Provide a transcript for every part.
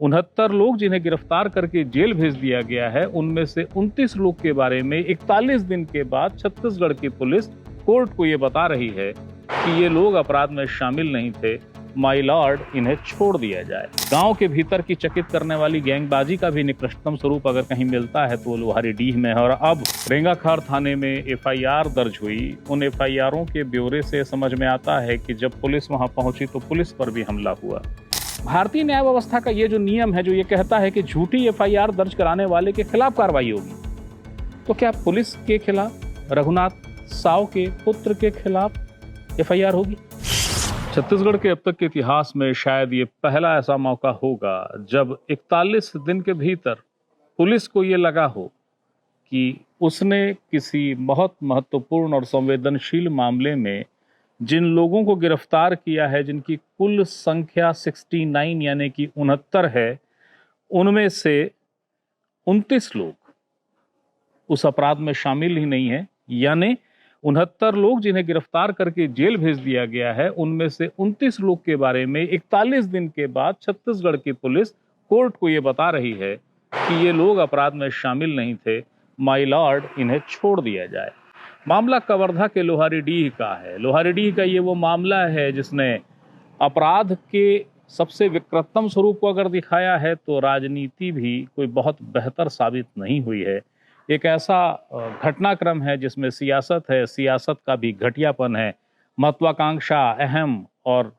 69 लोग जिन्हें गिरफ्तार करके जेल भेज दिया गया है, उनमें से 29 लोग के बारे में 41 दिन के बाद छत्तीसगढ़ की पुलिस कोर्ट को ये बता रही है कि ये लोग अपराध में शामिल नहीं थे। माय लॉर्ड, इन्हें छोड़ दिया जाए। गांव के भीतर की चकित करने वाली गैंगबाजी का भी निकृष्टतम स्वरूप अगर कहीं मिलता है तो लोहारीडीह में है। और अब रेंगाखार थाने में एफआईआर दर्ज हुई। उन एफआईआरों के ब्यौरे से समझ में आता है कि जब पुलिस वहां पहुंची तो पुलिस पर भी हमला हुआ। भारतीय न्याय व्यवस्था का ये जो नियम है, जो ये कहता है कि झूठी एफआईआर दर्ज कराने वाले के खिलाफ कार्रवाई होगी, तो क्या पुलिस के खिलाफ, रघुनाथ साव के पुत्र के खिलाफ एफआईआर होगी? छत्तीसगढ़ के अब तक के इतिहास में शायद ये पहला ऐसा मौका होगा जब 41 दिन के भीतर पुलिस को ये लगा हो कि उसने किसी बहुत महत्वपूर्ण और संवेदनशील मामले में जिन लोगों को गिरफ्तार किया है, जिनकी कुल संख्या 69 यानी कि 69 है, उनमें से 29 लोग उस अपराध में शामिल ही नहीं है। यानी 69 लोग जिन्हें गिरफ्तार करके जेल भेज दिया गया है, उनमें से 29 लोग के बारे में 41 दिन के बाद छत्तीसगढ़ की पुलिस कोर्ट को ये बता रही है कि ये लोग अपराध में शामिल नहीं थे। माय लॉर्ड, इन्हें छोड़ दिया जाए। मामला कवर्धा के लोहारीडीह का है। लोहारीडीह का ये वो मामला है जिसने अपराध के सबसे विकृततम स्वरूप को अगर दिखाया है तो राजनीति भी कोई बहुत बेहतर साबित नहीं हुई है। एक ऐसा घटनाक्रम है जिसमें सियासत है, सियासत का भी घटियापन है, महत्वाकांक्षा, अहम और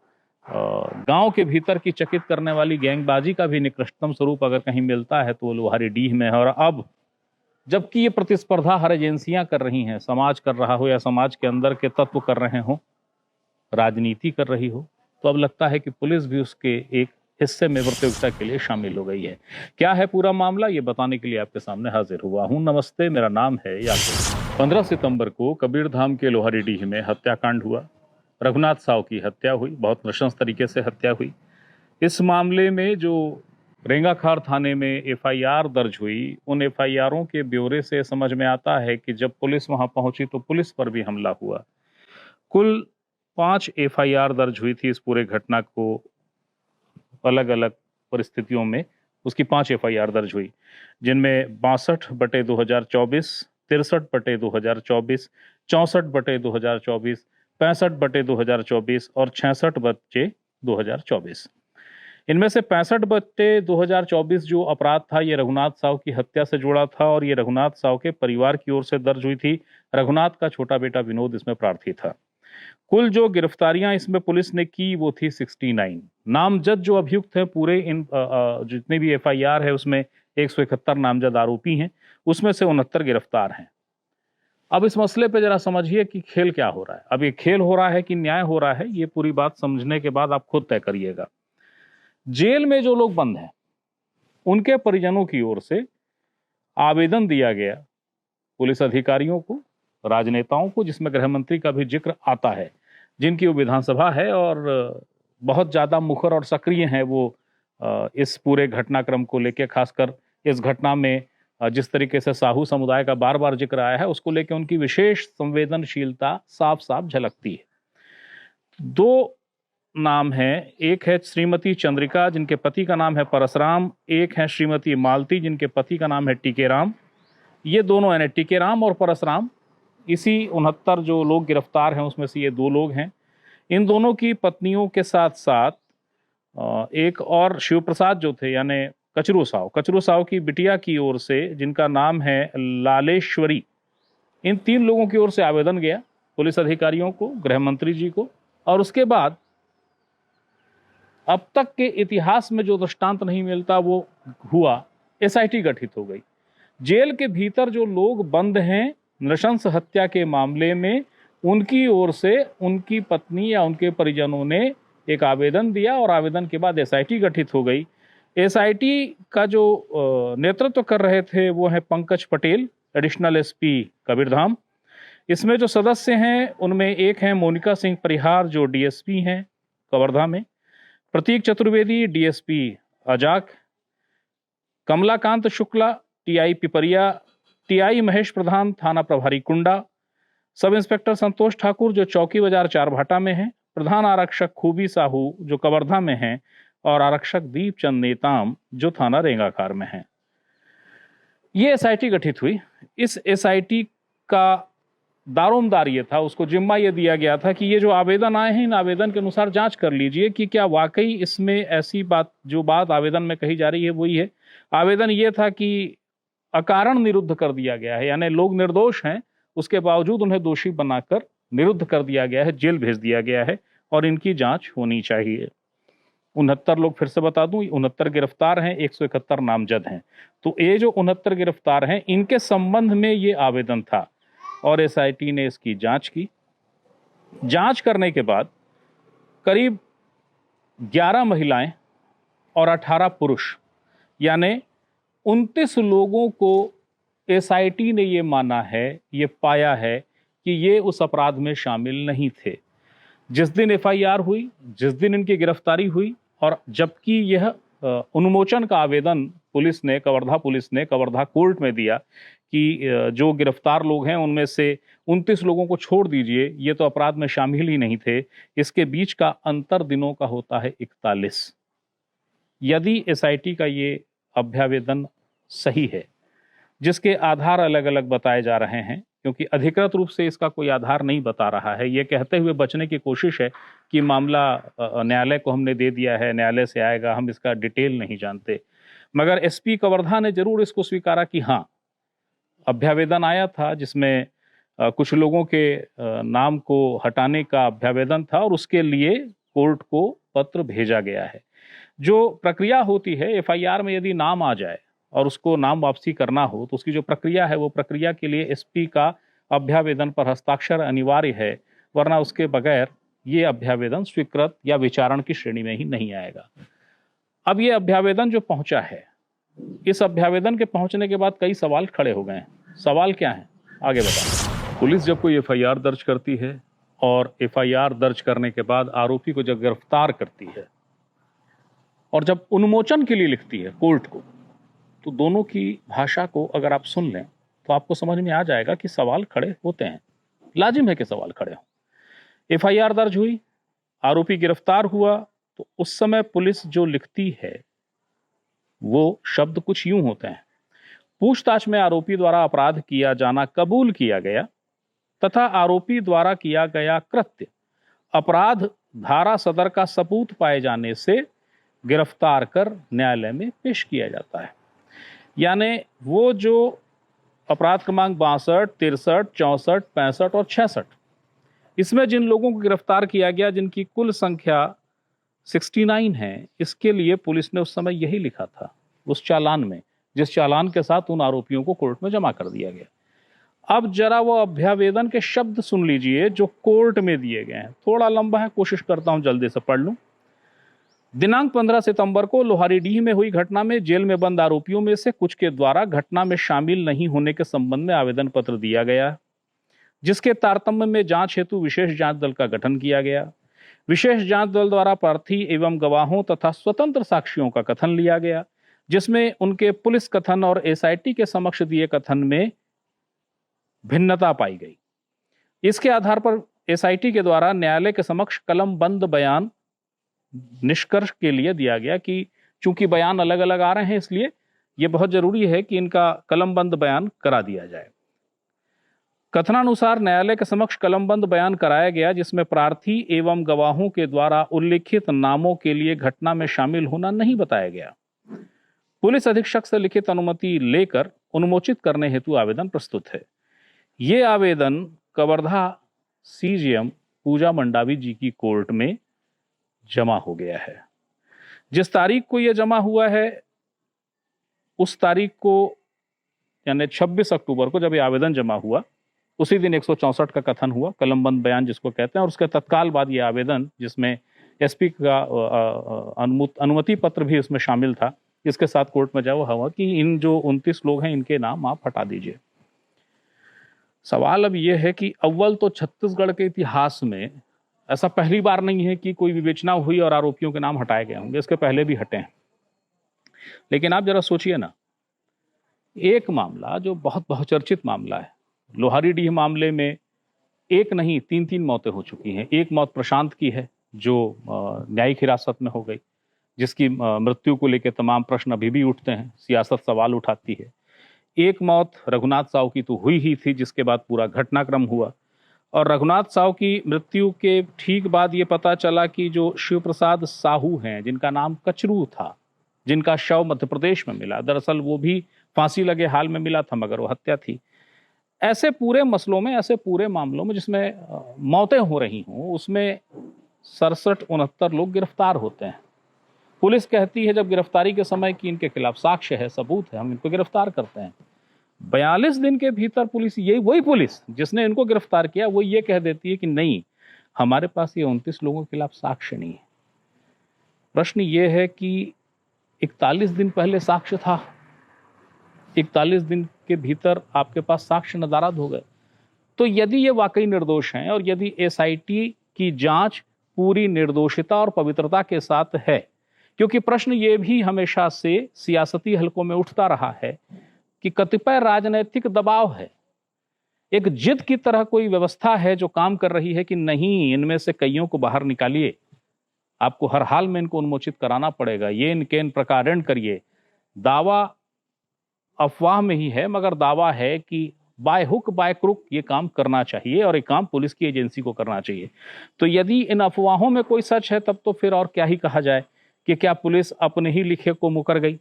गांव के भीतर की चकित करने वाली गैंगबाजी का भी निकृष्टतम स्वरूप अगर कहीं मिलता है तो लोहारीडीह में है। और अब जबकि ये प्रतिस्पर्धा हर एजेंसियां कर रही हैं, समाज कर रहा हो या समाज के अंदर के तत्व कर रहे हो, राजनीति कर रही हो, तो अब लगता है कि पुलिस भी उसके एक हिस्से में प्रतियोगिता के लिए शामिल हो गई है। क्या है पूरा मामला, ये बताने के लिए आपके सामने हाजिर हुआ हूं। नमस्ते, मेरा नाम है याकूब। 15 सितंबर को कबीरधाम के लोहारीडीह में हत्याकांड हुआ। रघुनाथ साव की हत्या हुई, बहुत नृशंस तरीके से हत्या हुई। इस मामले में जो रेंगाखार थाने में एफआईआर दर्ज हुई, उन एफआईआरों के ब्यौरे से समझ में आता है कि जब पुलिस वहां पहुंची तो पुलिस पर भी हमला हुआ। कुल 5 एफआईआर दर्ज हुई थी इस पूरे घटना को अलग अलग परिस्थितियों में। उसकी 5 एफआईआर दर्ज हुई, जिनमें 62/2024, 63/2024, 64/2024, 65/2024 और 66/2024। इनमें से 65/2024 जो अपराध था, ये रघुनाथ साव की हत्या से जुड़ा था और ये रघुनाथ साव के परिवार की ओर से दर्ज हुई थी। रघुनाथ का छोटा बेटा विनोद इसमें प्रार्थी था। कुल जो गिरफ्तारियां इसमें पुलिस ने की वो थी 69। नामजद जो अभियुक्त हैं पूरे इन जितने भी एफआईआर है उसमें 171 नामजद आरोपी हैं, उसमें से 69 गिरफ्तार हैं। अब इस मसले पे जरा समझिए कि खेल क्या हो रहा है। अब ये खेल हो रहा है कि न्याय हो रहा है, ये पूरी बात समझने के बाद आप खुद तय करिएगा। जेल में जो लोग बंद हैं उनके परिजनों की ओर से आवेदन दिया गया पुलिस अधिकारियों को, राजनेताओं को, जिसमें गृह मंत्री का भी जिक्र आता है, जिनकी वो विधानसभा है और बहुत ज्यादा मुखर और सक्रिय हैं वो इस पूरे घटनाक्रम को लेकर। खासकर इस घटना में जिस तरीके से साहू समुदाय का बार बार जिक्र आया है, उसको लेकर उनकी विशेष संवेदनशीलता साफ साफ झलकती है। 2 नाम है, एक है श्रीमती चंद्रिका जिनके पति का नाम है परसराम, एक है श्रीमती मालती जिनके पति का नाम है टीकेराम। ये दोनों यानी टीकेराम और परसराम, इसी 69 जो लोग गिरफ्तार हैं उसमें से ये 2 लोग हैं। इन दोनों की पत्नियों के साथ साथ एक और शिवप्रसाद जो थे यानी कचरू साव की बिटिया की ओर से, जिनका नाम है लालेश्वरी, इन 3 लोगों की ओर से आवेदन गया पुलिस अधिकारियों को, गृह मंत्री जी को। और उसके बाद अब तक के इतिहास में जो दृष्टांत नहीं मिलता वो हुआ, एसआईटी गठित हो गई। जेल के भीतर जो लोग बंद हैं नृशंस हत्या के मामले में, उनकी ओर से उनकी पत्नी या उनके परिजनों ने एक आवेदन दिया और आवेदन के बाद एसआईटी गठित हो गई। एसआईटी का जो नेतृत्व कर रहे थे वो है पंकज पटेल, एडिशनल एसपी कबीरधाम। इसमें जो सदस्य हैं उनमें एक हैं मोनिका सिंह परिहार जो डीएसपी हैं कवर्धा में, Prateek Chaturvedi DSP Ajak, Kamlakant Shukla TI Pipariya, TI Mahesh Pradhan थाना प्रभारी कुंडा, सब इंस्पेक्टर संतोष ठाकुर जो चौकी बाजार चारभाटा में है, प्रधान आरक्षक खूबी साहू जो कवर्धा में हैं, और आरक्षक दीपचंद नेताम जो थाना रेंगाखार में हैं। ये एसआईटी गठित हुई। इस एसआईटी का दारोमदार ये था, उसको जिम्मा ये दिया गया था कि ये जो आवेदन आए हैं इन आवेदन के अनुसार जांच कर लीजिए कि क्या वाकई इसमें ऐसी बात, जो बात आवेदन में कही जा रही है वही है। आवेदन ये था कि अकारण निरुद्ध कर दिया गया है, यानी लोग निर्दोष हैं, उसके बावजूद उन्हें दोषी बनाकर निरुद्ध कर दिया गया है, जेल भेज दिया गया है और इनकी जांच होनी चाहिए। 69 लोग, फिर से बता दूं, 69 गिरफ्तार हैं, 171 नामजद हैं। तो ये जो 69 गिरफ्तार हैं इनके संबंध में ये आवेदन था और एसआईटी ने इसकी जांच की। जांच करने के बाद करीब 11 महिलाएं और 18 पुरुष, यानी 29 लोगों को एसआईटी ने ये माना है, ये पाया है कि ये उस अपराध में शामिल नहीं थे। जिस दिन एफआईआर हुई, जिस दिन इनकी गिरफ्तारी हुई, और जबकि यह उन्मोचन का आवेदन पुलिस ने, कवर्धा कोर्ट में दिया कि जो गिरफ्तार लोग हैं उनमें से 29 लोगों को छोड़ दीजिए, ये तो अपराध में शामिल ही नहीं थे। इसके बीच का अंतर दिनों का होता है 41। यदि एसआईटी का ये अभ्यावेदन सही है, जिसके आधार अलग अलग बताए जा रहे हैं, क्योंकि अधिकृत रूप से इसका कोई आधार नहीं बता रहा है, ये कहते हुए बचने की कोशिश है कि मामला न्यायालय को हमने दे दिया है, न्यायालय से आएगा, हम इसका डिटेल नहीं जानते। मगर एसपी कवर्धा ने जरूर इसको स्वीकारा कि हाँ, अभ्यावेदन आया था जिसमें कुछ लोगों के नाम को हटाने का अभ्यावेदन था और उसके लिए कोर्ट को पत्र भेजा गया है। जो प्रक्रिया होती है एफआईआर में, यदि नाम आ जाए और उसको नाम वापसी करना हो तो उसकी जो प्रक्रिया है वो प्रक्रिया के लिए एसपी का अभ्यावेदन पर हस्ताक्षर अनिवार्य है, वरना उसके बगैर ये अभ्यावेदन स्वीकृत या विचारण की श्रेणी में ही नहीं आएगा। अब ये अभ्यावेदन जो पहुंचा है, इस अभ्यावेदन के पहुंचने के बाद कई सवाल खड़े हो गए हैं। सवाल क्या है, आगे बताओ। पुलिस जब कोई एफआईआर दर्ज करती है और एफआईआर दर्ज करने के बाद आरोपी को जब गिरफ्तार करती है और जब उन्मोचन के लिए लिखती है कोर्ट को, तो दोनों की भाषा को अगर आप सुन लें तो आपको समझ में आ जाएगा कि सवाल खड़े होते हैं, लाजिम है कि सवाल खड़े हों। एफआईआर दर्ज हुई, आरोपी गिरफ्तार हुआ, तो उस समय पुलिस जो लिखती है वो शब्द कुछ यूं होते हैं: पूछताछ में आरोपी द्वारा अपराध किया जाना कबूल किया गया तथा आरोपी द्वारा किया गया कृत्य अपराध धारा सदर का सबूत पाए जाने से गिरफ्तार कर न्यायालय में पेश किया जाता है। यानी वो जो अपराध क्रमांक 62, 63, 64, 65 और 66, इसमें जिन लोगों को गिरफ्तार किया गया, जिनकी कुल संख्या 69 है, इसके लिए पुलिस ने उस समय यही लिखा था उस चालान में, जिस चालान के साथ उन आरोपियों को कोर्ट में जमा कर दिया गया। अब जरा वो अभ्यावेदन के शब्द सुन लीजिए जो कोर्ट में दिए गए हैं। थोड़ा लंबा है, कोशिश करता हूं जल्दी से पढ़ लूं। दिनांक 15 सितंबर को लोहारीडीह में हुई घटना में जेल में बंद आरोपियों में से कुछ के द्वारा घटना में शामिल नहीं होने के संबंध में आवेदन पत्र दिया गया, जिसके तारतम्य में जांच हेतु विशेष जांच दल का गठन किया गया। विशेष जांच दल द्वारा प्रार्थी एवं गवाहों तथा स्वतंत्र साक्षियों का कथन लिया गया, जिसमें उनके पुलिस कथन और एसआईटी के समक्ष दिए कथन में भिन्नता पाई गई। इसके आधार पर एसआईटी के द्वारा न्यायालय के समक्ष कलमबंद बयान निष्कर्ष के लिए दिया गया कि चूंकि बयान अलग अलग आ रहे हैं, इसलिए यह बहुत जरूरी है कि इनका कलमबंद बयान करा दिया जाए। कथनानुसार न्यायालय के समक्ष कलमबंद बयान कराया गया, जिसमें प्रार्थी एवं गवाहों के द्वारा उल्लिखित नामों के लिए घटना में शामिल होना नहीं बताया गया। पुलिस अधीक्षक से लिखित अनुमति लेकर उन्मोचित करने हेतु आवेदन प्रस्तुत है। ये आवेदन कवर्धा सीजीएम पूजा मंडावी जी की कोर्ट में जमा हो गया है। जिस तारीख को यह जमा हुआ है उस तारीख को, यानी 26 अक्टूबर को जब ये आवेदन जमा हुआ, उसी दिन 164 का कथन हुआ, कलमबंद बयान जिसको कहते हैं, और उसके तत्काल बाद ये आवेदन, जिसमें एसपी का अनुमति पत्र भी उसमें शामिल था, इसके साथ कोर्ट में जाओ हुआ कि इन जो 29 लोग हैं इनके नाम आप हटा दीजिए। सवाल अब यह है कि अव्वल तो छत्तीसगढ़ के इतिहास में ऐसा पहली बार नहीं है कि कोई विवेचना हुई और आरोपियों के नाम हटाए गए होंगे, इसके पहले भी हटे हैं। लेकिन आप जरा सोचिए ना, एक मामला जो बहुत बहुचर्चित मामला है, लोहारीडीह मामले में एक नहीं 3 मौतें हो चुकी हैं। एक मौत प्रशांत की है जो न्यायिक हिरासत में हो गई, जिसकी मृत्यु को लेकर तमाम प्रश्न अभी भी उठते हैं, सियासत सवाल उठाती है। एक मौत रघुनाथ साहू की तो हुई ही थी, जिसके बाद पूरा घटनाक्रम हुआ, और रघुनाथ साहू की मृत्यु के ठीक बाद ये पता चला कि जो शिव प्रसाद साहू हैं, जिनका नाम कचरू था, जिनका शव मध्य प्रदेश में मिला, दरअसल वो भी फांसी लगे हाल में मिला था, मगर वो हत्या थी। ऐसे पूरे मसलों में, ऐसे पूरे मामलों में जिसमें मौतें हो रही हों, उसमें 67-69 लोग गिरफ्तार होते हैं। पुलिस कहती है जब गिरफ्तारी के समय कि इनके खिलाफ साक्ष्य है, सबूत है, हम इनको गिरफ्तार करते हैं। 42 दिन के भीतर पुलिस, यही वही पुलिस जिसने इनको गिरफ्तार किया, वो ये कह देती है कि नहीं, हमारे पास ये 29 लोगों के खिलाफ साक्ष्य नहीं है। प्रश्न ये है कि 41 दिन पहले साक्ष्य था, 41 दिन के भीतर आपके पास साक्ष्य नदारद हो गए। तो यदि ये वाकई निर्दोष हैं और यदि एसआईटी की जांच पूरी निर्दोषिता और पवित्रता के साथ है, क्योंकि प्रश्न ये भी हमेशा से सियासती हलकों में उठता रहा है कि कतिपय राजनीतिक दबाव है, एक जिद की तरह कोई व्यवस्था है जो काम कर रही है कि नहीं, इनमें से कईयों को बाहर निकालिए, आपको हर हाल में इनको उन्मोचित कराना पड़ेगा, ये इनके इन प्रकारण करिए। दावा अफवाह में ही है, मगर दावा है कि बाय हुक बाय क्रुक ये काम करना चाहिए और ये काम पुलिस की एजेंसी को करना चाहिए। तो यदि इन अफवाहों में कोई सच है, तब तो फिर और क्या ही कहा जाए कि क्या पुलिस अपने ही लिखे को मुकर गई।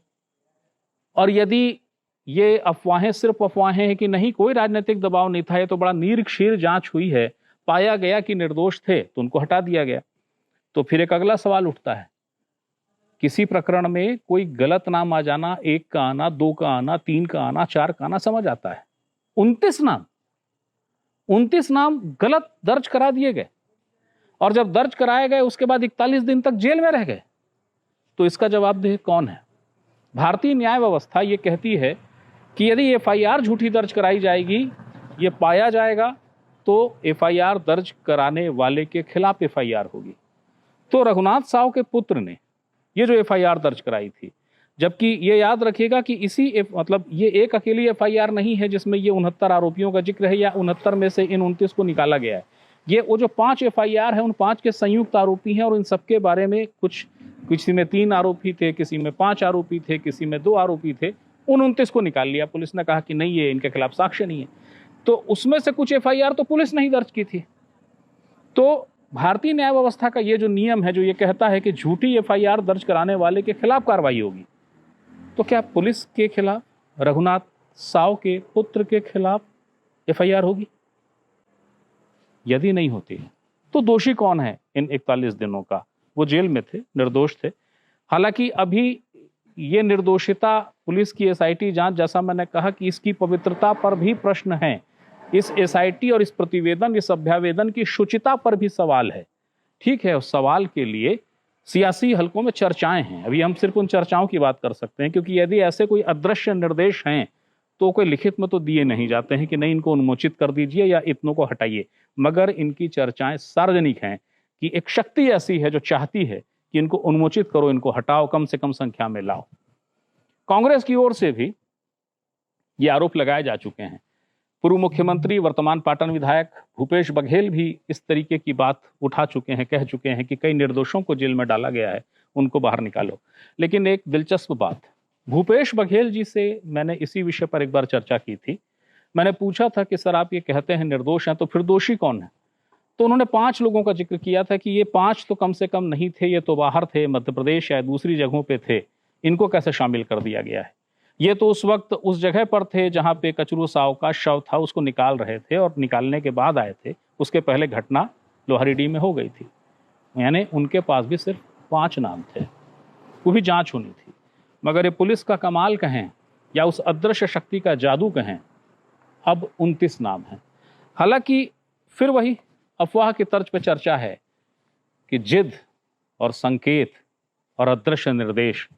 और यदि ये अफवाहें सिर्फ अफवाहें हैं कि नहीं, कोई राजनीतिक दबाव नहीं था, ये तो बड़ा नीरक्षीर जांच हुई है, पाया गया कि निर्दोष थे तो उनको हटा दिया गया, तो फिर एक अगला सवाल उठता है, किसी प्रकरण में कोई गलत नाम आ जाना, 1 का आना, 2 का आना, 3 का आना, 4 का आना समझ आता है। 29 नाम गलत दर्ज करा दिए गए, और जब दर्ज कराए गए उसके बाद 41 दिन तक जेल में रह गए, तो इसका जवाबदेह कौन है? भारतीय न्याय व्यवस्था ये कहती है कि यदि एफआईआर झूठी दर्ज कराई जाएगी, ये पाया जाएगा, तो एफआईआर दर्ज कराने वाले के खिलाफ एफआईआर होगी। तो रघुनाथ साहू के पुत्र ने ये जो एफआईआर दर्ज कराई थी, जबकि ये याद रखिएगा कि मतलब ये एक अकेली एफआईआर नहीं है जिसमें ये 69 आरोपियों का जिक्र है या 69 में से इन 29 को निकाला गया है। ये वो जो 5 एफआईआर है, उन 5 के संयुक्त आरोपी हैं, और इन सबके बारे में किसी में 3 आरोपी थे, किसी में 5 आरोपी थे, किसी में 2 आरोपी थे। उन 29 को निकाल लिया, पुलिस ने कहा कि नहीं, ये इनके खिलाफ साक्ष्य नहीं है। तो उसमें से कुछ एफआईआर तो पुलिस नहीं दर्ज की थी। तो भारतीय न्याय व्यवस्था का ये जो नियम है, जो ये कहता है कि झूठी एफआईआर दर्ज कराने वाले के खिलाफ कार्रवाई होगी, तो क्या पुलिस के खिलाफ, रघुनाथ साहू के पुत्र के खिलाफ एफआईआर होगी? यदि नहीं होती है तो दोषी कौन है इन 41 दिनों का? वो जेल में थे, निर्दोष थे। हालांकि अभी ये निर्दोषिता, पुलिस की एसआईटी जांच, जैसा मैंने कहा कि इसकी पवित्रता पर भी प्रश्न है, इस एसआईटी और इस प्रतिवेदन, इस अभ्यावेदन की शुचिता पर भी सवाल है। ठीक है, उस सवाल के लिए सियासी हलकों में चर्चाएं हैं। अभी हम सिर्फ उन चर्चाओं की बात कर सकते हैं, क्योंकि यदि ऐसे कोई अदृश्य निर्देश हैं तो कोई लिखित में तो दिए नहीं जाते हैं कि नहीं, इनको उन्मोचित कर दीजिए या इतनों को हटाइए, मगर इनकी चर्चाएं सार्वजनिक हैं कि एक शक्ति ऐसी है जो चाहती है कि इनको उन्मोचित करो, इनको हटाओ, कम से कम संख्या में लाओ। कांग्रेस की ओर से भी ये आरोप लगाए जा चुके हैं। पूर्व मुख्यमंत्री, वर्तमान पाटन विधायक भूपेश बघेल भी इस तरीके की बात उठा चुके हैं, कह चुके हैं कि कई निर्दोषों को जेल में डाला गया है, उनको बाहर निकालो। लेकिन एक दिलचस्प बात, भूपेश बघेल जी से मैंने इसी विषय पर एक बार चर्चा की थी। मैंने पूछा था कि सर, आप ये कहते हैं निर्दोष हैं, तो फिर दोषी कौन है? तो उन्होंने 5 लोगों का जिक्र किया था कि ये 5 तो कम से कम नहीं थे, ये तो बाहर थे, मध्य प्रदेश या दूसरी जगहों पे थे, इनको कैसे शामिल कर दिया गया है? ये तो उस वक्त उस जगह पर थे जहां पे कचरू साहू का शव था, उसको निकाल रहे थे और निकालने के बाद आए थे, उसके पहले घटना लोहारीडीह में हो गई थी। यानी उनके पास भी सिर्फ 5 नाम थे, वो भी जांच होनी थी। मगर ये पुलिस का कमाल कहें या उस अदृश्य शक्ति का जादू कहें, अब 29 नाम हैं। हालांकि फिर वही अफवाह की तर्ज पर चर्चा है कि जिद और संकेत और अदृश्य निर्देश,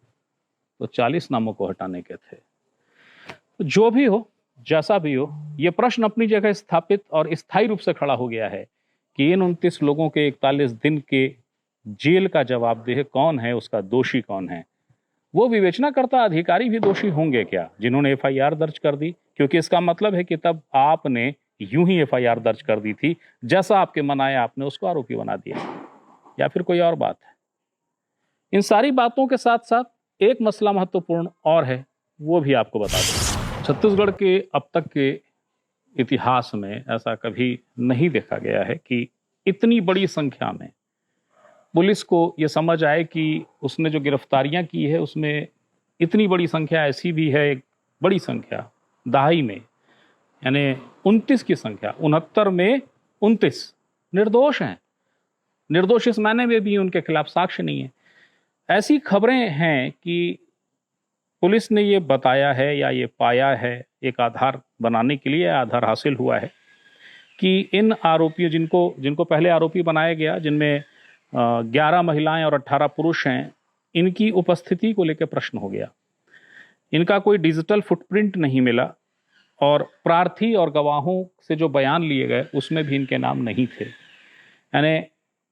तो 40 नामों को हटाने के थे। तो जो भी हो, जैसा भी हो, यह प्रश्न अपनी जगह स्थापित और स्थायी रूप से खड़ा हो गया है कि इन 29 लोगों के 41 दिन के जेल का जवाबदेह कौन है, उसका दोषी कौन है? वो विवेचनाकर्ता अधिकारी भी दोषी होंगे क्या जिन्होंने एफआईआर दर्ज कर दी? क्योंकि इसका मतलब है कि तब आपने यूं ही एफआईआर दर्ज कर दी थी, जैसा आपके मन आया आपने उसको आरोपी बना दिया, या फिर कोई और बात है। इन सारी बातों के साथ साथ एक मसला महत्वपूर्ण और है, वो भी आपको बता दूं। छत्तीसगढ़ के अब तक के इतिहास में ऐसा कभी नहीं देखा गया है कि इतनी बड़ी संख्या में पुलिस को ये समझ आए कि उसने जो गिरफ्तारियां की है उसमें इतनी बड़ी संख्या ऐसी भी है, एक बड़ी संख्या दहाई में, यानी 29 की संख्या, 69 में 29 निर्दोष हैं। निर्दोष इस मायने में भी उनके खिलाफ साक्ष्य नहीं है। ऐसी खबरें हैं कि पुलिस ने ये बताया है या ये पाया है, एक आधार बनाने के लिए आधार हासिल हुआ है कि इन आरोपियों जिनको पहले आरोपी बनाया गया, जिनमें 11 महिलाएं और 18 पुरुष हैं, इनकी उपस्थिति को लेकर प्रश्न हो गया। इनका कोई डिजिटल फुटप्रिंट नहीं मिला और प्रार्थी और गवाहों से जो बयान लिए गए उसमें भी इनके नाम नहीं थे। यानी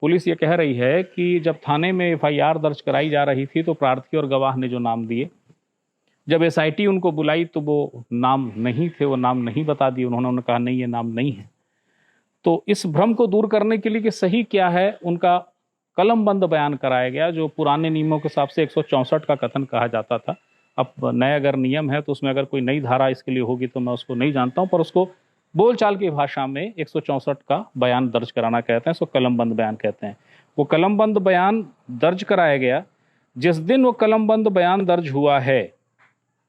पुलिस ये कह रही है कि जब थाने में एफआईआर दर्ज कराई जा रही थी तो प्रार्थी और गवाह ने जो नाम दिए, जब एसआईटी उनको बुलाई तो वो नाम नहीं थे, वो नाम नहीं बता दिए। उन्होंने कहा नहीं, ये नाम नहीं है। तो इस भ्रम को दूर करने के लिए कि सही क्या है, उनका कलमबंद बयान कराया गया, जो पुराने नियमों के हिसाब से 164 का कथन कहा जाता था। अब नया अगर नियम है तो उसमें अगर कोई नई धारा इसके लिए होगी तो मैं उसको नहीं जानता हूं, पर उसको बोलचाल की भाषा में 164 का बयान दर्ज कराना कहते हैं, उसको कलमबंद बयान कहते हैं। वो कलमबंद बयान दर्ज कराया गया। जिस दिन वो कलमबंद बयान दर्ज हुआ है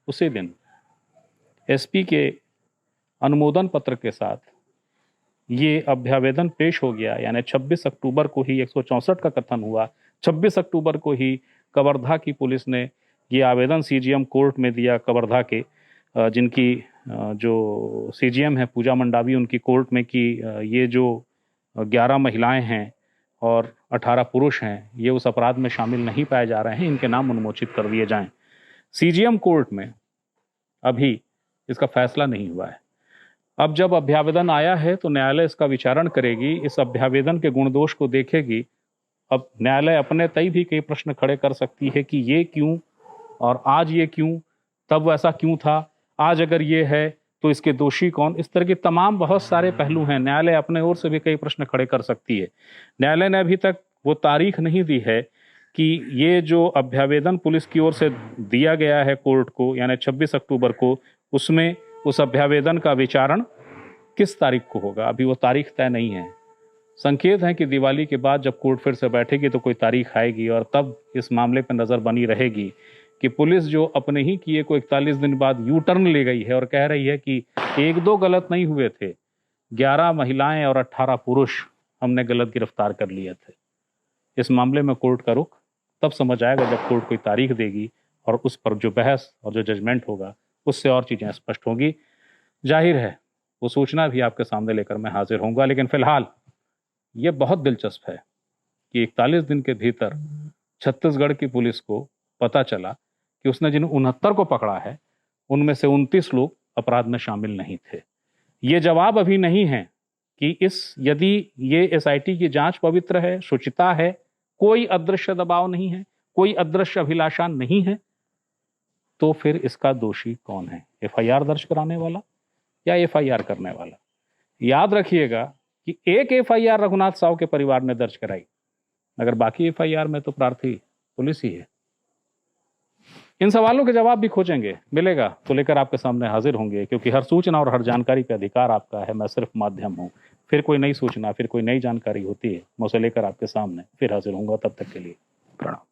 उसी दिन एसपी के अनुमोदन पत्र के साथ ये अभ्यावेदन पेश हो गया। यानी 26 अक्टूबर को ही 164 का कथन हुआ। 26 अक्टूबर को ही कवर्धा की पुलिस ने ये आवेदन सीजीएम कोर्ट में दिया। कवर्धा के जिनकी जो सीजीएम है पूजा मंडावी, उनकी कोर्ट में कि ये जो 11 महिलाएं हैं और 18 पुरुष हैं, ये उस अपराध में शामिल नहीं पाए जा रहे हैं, इनके नाम अनुमोचित कर दिए जाएं। सीजीएम कोर्ट में अभी इसका फैसला नहीं हुआ है। अब जब अभ्यावेदन आया है तो न्यायालय इसका विचारण करेगी, इस अभ्यावेदन के गुण दोष को देखेगी। अब न्यायालय अपने तय भी कई प्रश्न खड़े कर सकती है कि ये क्यों, और आज ये क्यों, तब ऐसा क्यों था, आज अगर ये है तो इसके दोषी कौन। इस तरह के तमाम बहुत सारे पहलू हैं। न्यायालय अपने ओर से भी कई प्रश्न खड़े कर सकती है। न्यायालय ने अभी तक वो तारीख नहीं दी है कि ये जो अभ्यावेदन पुलिस की ओर से दिया गया है कोर्ट को, यानी 26 अक्टूबर को, उसमें उस अभ्यावेदन का विचारण किस तारीख को होगा। अभी वो तारीख तय नहीं है। संकेत है कि दिवाली के बाद जब कोर्ट फिर से बैठेगी तो कोई तारीख आएगी और तब इस मामले पर नज़र बनी रहेगी कि पुलिस जो अपने ही किए को 41 दिन बाद यू टर्न ले गई है और कह रही है कि एक दो गलत नहीं हुए थे, 11 महिलाएं और 18 पुरुष हमने गलत गिरफ्तार कर लिए थे। इस मामले में कोर्ट का रुख तब समझ आएगा जब कोर्ट कोई तारीख देगी और उस पर जो बहस और जो जजमेंट होगा उससे और चीज़ें स्पष्ट होंगी। जाहिर है वो सूचना भी आपके सामने लेकर मैं हाजिर होऊंगा, लेकिन फिलहाल ये बहुत दिलचस्प है कि 41 दिन के भीतर छत्तीसगढ़ की पुलिस को पता चला कि उसने जिन 69 को पकड़ा है उनमें से 29 लोग अपराध में शामिल नहीं थे। ये जवाब अभी नहीं है कि यदि ये एसआईटी की जांच पवित्र है, शुचिता है, कोई अदृश्य दबाव नहीं है, कोई अदृश्य अभिलाषा नहीं है, तो फिर इसका दोषी कौन है, एफआईआर दर्ज कराने वाला या एफआईआर करने वाला। याद रखिएगा कि एक एफआईआर रघुनाथ साव के परिवार ने दर्ज कराई, मगर बाकी एफआईआर में तो प्रार्थी पुलिस ही है। इन सवालों के जवाब भी खोजेंगे, मिलेगा तो लेकर आपके सामने हाजिर होंगे, क्योंकि हर सूचना और हर जानकारी का अधिकार आपका है, मैं सिर्फ माध्यम हूं। फिर कोई नई सूचना, फिर कोई नई जानकारी होती है, मैं उसे लेकर आपके सामने फिर हाजिर होऊंगा। तब तक के लिए प्रणाम।